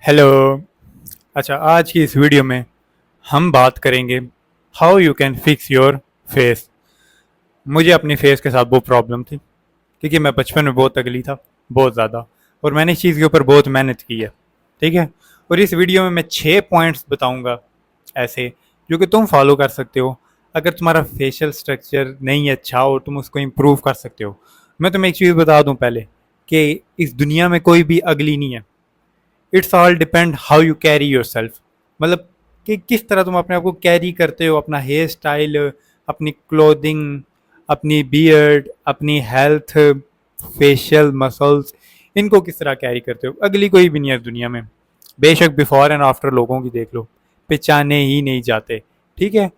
Hello. अच्छा, आज की इस वीडियो में हम बात करेंगे how you can fix your face. मुझे अपनी फेस के साथ बहुत प्रॉब्लम थी क्योंकि मैं बचपन में बहुत अगली था, बहुत ज़्यादा। और मैंने इस चीज़ के ऊपर बहुत मेहनत की है। ठीक है। और इस वीडियो में मैं 6 पॉइंट्स बताऊंगा ऐसे जो कि तुम फॉलो कर सकते हो अगर तुम्हारा फेशियल स्ट्रक्चर नहीं अच्छा हो, तुम उसको इम्प्रूव कर सकते हो। मैं तुम्हें एक चीज़ बता दूं पहले कि इस दुनिया में कोई भी अगली नहीं है। It's all depend how you carry your self. मतलब कि किस तरह तुम अपने आप को कैरी करते हो, अपना हेयर स्टाइल, अपनी क्लोथिंग, अपनी बियर्ड, अपनी हेल्थ, फेशियल मसल्स, इनको किस तरह कैरी करते हो। अगली कोई भी नहीं है इस दुनिया में। बेशक बिफोर एंड आफ्टर लोगों की देख लो, पहचाने ही नहीं जाते। ठीक है।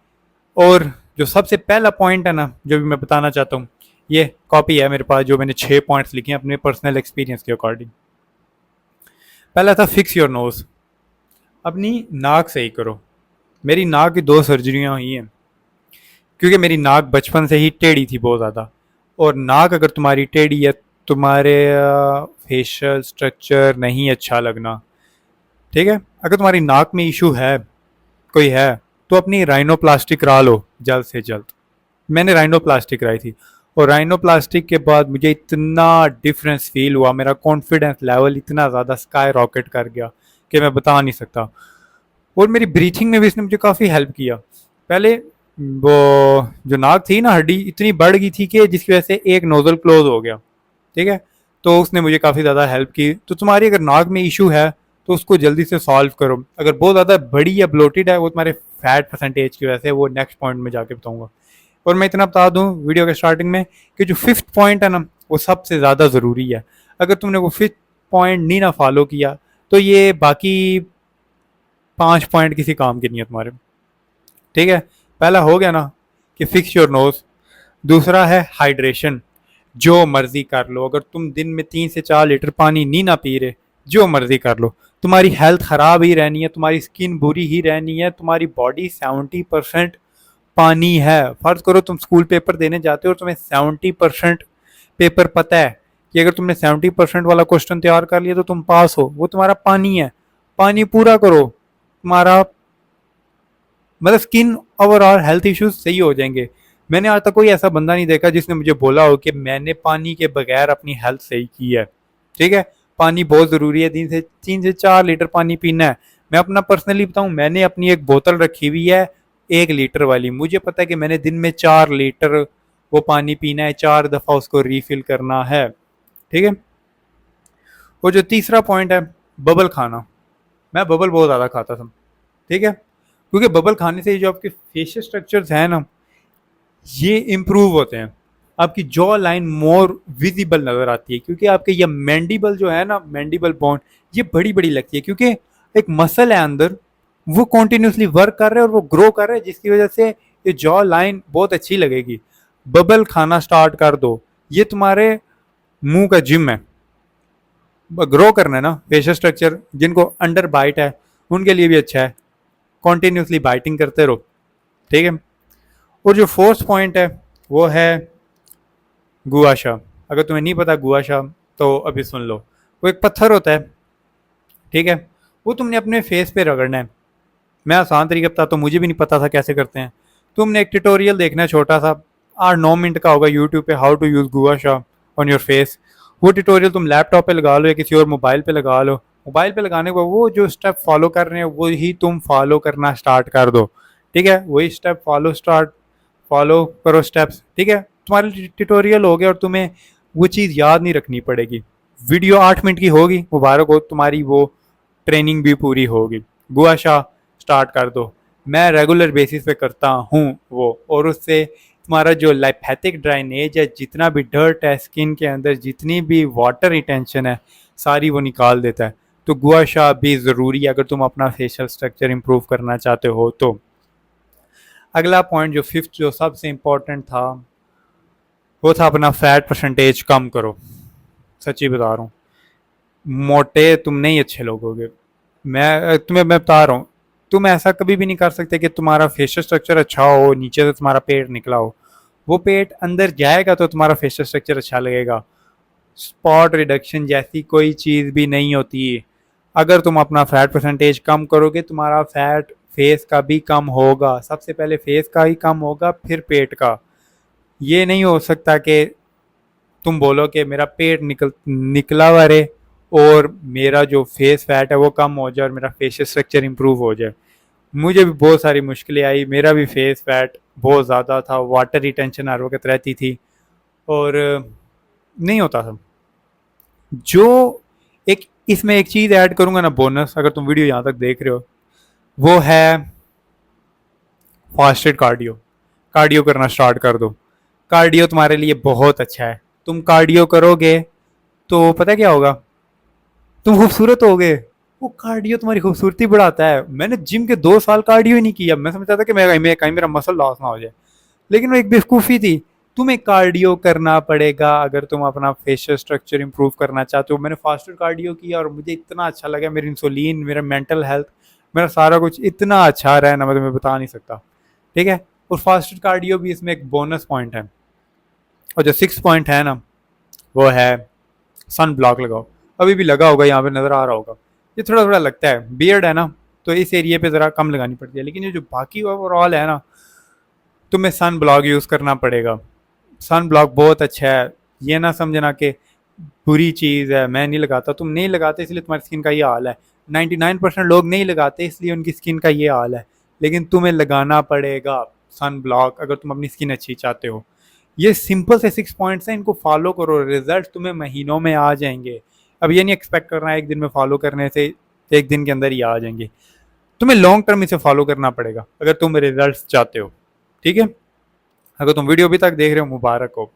और जो सबसे पहला पॉइंट है ना, जो भी मैं बताना चाहता हूँ, ये कॉपी है मेरे पास जो मैंने 6 पॉइंट्स लिखे हैं अपने पर्सनल एक्सपीरियंस के अकॉर्डिंग। पहला था फिक्स योर नोज। अपनी नाक सही करो। मेरी नाक की 2 सर्जरियां हुई हैं क्योंकि मेरी नाक बचपन से ही टेढ़ी थी बहुत ज़्यादा। और नाक अगर तुम्हारी टेढ़ी है, तुम्हारे फेशियल स्ट्रक्चर नहीं अच्छा लगना। ठीक है। अगर तुम्हारी नाक में इशू है, कोई है, तो अपनी राइनोप्लास्टिक करा लो जल्द से जल्द। मैंने राइनोप्लास्टिक कराई थी और राइनोप्लास्टिक के बाद मुझे इतना डिफरेंस फील हुआ, मेरा कॉन्फिडेंस लेवल इतना ज़्यादा स्काई रॉकेट कर गया कि मैं बता नहीं सकता। और मेरी ब्रीथिंग में भी इसने मुझे काफ़ी हेल्प किया। पहले वो जो नाक थी ना, हड्डी इतनी बढ़ गई थी कि जिसकी वजह से एक नोजल क्लोज हो गया। ठीक है। तो उसने मुझे काफ़ी ज़्यादा हेल्प की। तो तुम्हारी अगर नाक में इशू है तो उसको जल्दी से सॉल्व करो। अगर बहुत ज़्यादा बड़ी या ब्लोटेड है, वो तुम्हारे फैट परसेंटेज की वजह से, वो नेक्स्ट पॉइंट में जाके बताऊंगा। और मैं इतना बता दूं वीडियो के स्टार्टिंग में कि जो फिफ्थ पॉइंट है ना, वो सबसे ज़्यादा ज़रूरी है। अगर तुमने वो फिफ्थ पॉइंट नहीं ना फॉलो किया तो ये बाकी 5 पॉइंट किसी काम के नहीं है तुम्हारे। ठीक है। पहला हो गया ना कि फिक्स योर नोज। दूसरा है हाइड्रेशन। जो मर्जी कर लो, अगर तुम दिन में 3 से 4 लीटर पानी नहीं ना पी रहे, जो मर्जी कर लो, तुम्हारी हेल्थ खराब ही रहनी है, तुम्हारी स्किन बुरी ही रहनी है। तुम्हारी बॉडी 70% पानी है। फर्ज करो तुम स्कूल पेपर देने जाते हो और तुम्हें 70% पेपर पता है कि अगर तुमने 70% वाला क्वेश्चन तैयार कर लिया तो तुम पास हो, वो तुम्हारा पानी है। पानी पूरा करो, तुम्हारा मतलब स्किन ओवरऑल हेल्थ इश्यूज सही हो जाएंगे। मैंने आज तक कोई ऐसा बंदा नहीं देखा जिसने मुझे बोला हो कि मैंने पानी के बगैर अपनी हेल्थ सही की है। ठीक है। पानी बहुत ज़रूरी है, 3 से 4 लीटर पानी पीना है। मैं अपना पर्सनली बताऊं, मैंने अपनी एक बोतल रखी हुई है 1 लीटर वाली। मुझे पता है कि मैंने दिन में 4 लीटर वो पानी पीना है, 4 दफ़ा उसको रीफिल करना है। ठीक है। और जो तीसरा पॉइंट है, बबल खाना। मैं बबल बहुत ज़्यादा खाता था। ठीक है। क्योंकि बबल खाने से जो आपके फेशियल स्ट्रक्चर्स हैं ना, ये इम्प्रूव होते हैं। आपकी जॉ लाइन मोर विजिबल नज़र आती है क्योंकि आपके ये मैंडिबल जो है ना, मैंडिबल बोन, ये बड़ी बड़ी लगती है क्योंकि एक मसल है अंदर, वो कॉन्टिन्यूसली वर्क कर रहे हैं और वो ग्रो कर रहे हैं, जिसकी वजह से ये जॉ लाइन बहुत अच्छी लगेगी। बबल खाना स्टार्ट कर दो। ये तुम्हारे मुंह का जिम है। ग्रो करना है ना फेशियल स्ट्रक्चर, जिनको अंडर बाइट है उनके लिए भी अच्छा है। कॉन्टिन्यूसली बाइटिंग करते रहो। ठीक है। और जो फोर्थ पॉइंट है वो है गुआशा। अगर तुम्हें नहीं पता गुआशा तो अभी सुन लो। वो एक पत्थर होता है। ठीक है। वो तुमने अपने फेस पे रगड़ना है। मैं आसान तरीका बताता हूँ, मुझे भी नहीं पता था कैसे करते हैं। तुमने एक ट्यूटोरियल देखना है छोटा सा, 8-9 मिनट का होगा यूट्यूब पे, how to use gua sha on your face. वो ट्यूटोरियल तुम लैपटॉप पे लगा लो या किसी और मोबाइल पे लगा लो। मोबाइल पे लगाने के बाद वो जो स्टेप फॉलो कर रहे हैं वो ही तुम फॉलो करना स्टार्ट कर दो। ठीक है। वही स्टेप फॉलो करो स्टेप्स। ठीक है। तुम्हारे ट्यूटोरियल हो गया और तुम्हें वो चीज़ याद नहीं रखनी पड़ेगी। वीडियो 8 मिनट की होगी, मुबारक हो, तुम्हारी वो ट्रेनिंग भी पूरी होगी। गुआशा स्टार्ट कर दो। मैं रेगुलर बेसिस पे करता हूँ वो, और उससे तुम्हारा जो लाइफेटिक ड्राइनेज है, जितना भी डर्ट है स्किन के अंदर, जितनी भी वाटर रिटेंशन है, सारी वो निकाल देता है। तो गुआशा भी ज़रूरी है अगर तुम अपना फेशियल स्ट्रक्चर इंप्रूव करना चाहते हो तो। अगला पॉइंट जो फिफ्थ, जो सबसे इम्पोर्टेंट था, वो था अपना फैट परसेंटेज कम करो। सच्ची बता रहा हूँ, मोटे तुम नहीं अच्छे लोगोगे। मैं बता रहा हूँ, तुम ऐसा कभी भी नहीं कर सकते कि तुम्हारा फेशियल स्ट्रक्चर अच्छा हो, नीचे से तुम्हारा पेट निकला हो। वो पेट अंदर जाएगा तो तुम्हारा फेशियल स्ट्रक्चर अच्छा लगेगा। स्पॉट रिडक्शन जैसी कोई चीज़ भी नहीं होती। अगर तुम अपना फैट परसेंटेज कम करोगे, तुम्हारा फैट फेस का भी कम होगा। सबसे पहले फेस का ही कम होगा, फिर पेट का। ये नहीं हो सकता कि तुम बोलो कि मेरा पेट निकला हुआ रहे और मेरा जो फेस फैट है वो कम हो जाए और मेरा फेशियल स्ट्रक्चर इंप्रूव हो जाए। मुझे भी बहुत सारी मुश्किलें आई, मेरा भी फेस फैट बहुत ज़्यादा था, वाटर रिटेंशन हर वक्त रहती थी और नहीं होता था। जो एक इसमें एक चीज़ ऐड करूंगा ना, बोनस, अगर तुम वीडियो यहाँ तक देख रहे हो, वो है फास्टेड कार्डियो। कार्डियो करना स्टार्ट कर दो। कार्डियो तुम्हारे लिए बहुत अच्छा है। तुम कार्डियो करोगे तो पता क्या होगा, तुम खूबसूरत होगे। वो कार्डियो तुम्हारी खूबसूरती बढ़ाता है। मैंने जिम के 2 साल कार्डियो ही नहीं किया, मैं समझता था कि मैं कहीं मेरा मसल लॉस ना हो जाए, लेकिन वो एक बेवकूफ़ी थी। तुम्हें कार्डियो करना पड़ेगा अगर तुम अपना फेशियल स्ट्रक्चर इंप्रूव करना चाहते हो। मैंने फास्टेड कार्डियो किया और मुझे इतना अच्छा लगा, मेरी इंसुलिन, मेरा मेंटल हेल्थ, मेरा सारा कुछ इतना अच्छा रहा है ना, मैं तुम्हें बता नहीं सकता। ठीक है, और फास्टेड कार्डियो भी इसमें एक बोनस पॉइंट है। और जो 6 पॉइंट है ना, वो है सन ब्लॉक लगाओ। अभी भी लगा होगा, यहाँ पे नज़र आ रहा होगा। ये थोड़ा थोड़ा लगता है, बियर्ड है ना, तो इस एरिया पे ज़रा कम लगानी पड़ती है, लेकिन ये जो बाकी ओवरऑल है ना, तुम्हें सन ब्लॉक यूज़ करना पड़ेगा। सन ब्लॉक बहुत अच्छा है, ये ना समझना कि बुरी चीज़ है, मैं नहीं लगाता। तुम नहीं लगाते इसलिए तुम्हारी स्किन का ये हाल है। 99% लोग नहीं लगाते इसलिए उनकी स्किन का ये हाल है, लेकिन तुम्हें लगाना पड़ेगा सन ब्लॉक अगर तुम अपनी स्किन अच्छी चाहते हो। ये सिंपल से 6 पॉइंट्स हैं, इनको फॉलो करो, रिजल्ट तुम्हें महीनों में आ जाएंगे। अब ये नहीं एक्सपेक्ट करना है एक दिन में फॉलो करने से एक दिन के अंदर ही आ जाएंगे। तुम्हें लॉन्ग टर्म इसे फॉलो करना पड़ेगा अगर तुम रिजल्ट चाहते हो। ठीक है, अगर तुम वीडियो अभी तक देख रहे हो, मुबारक हो।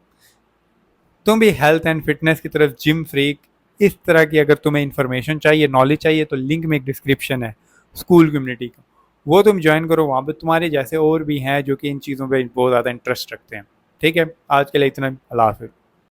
तुम भी हेल्थ एंड फिटनेस की तरफ, जिम फ्रीक, इस तरह की अगर तुम्हें इन्फॉर्मेशन चाहिए, नॉलेज चाहिए, तो लिंक में एक डिस्क्रिप्शन है स्कूल कम्युनिटी का, वो तुम ज्वाइन करो। वहाँ पे तुम्हारे जैसे और भी हैं जो कि इन चीज़ों पे बहुत ज़्यादा इंटरेस्ट रखते हैं। ठीक है, आज के लिए इतना। अल्लाह हाफिज़।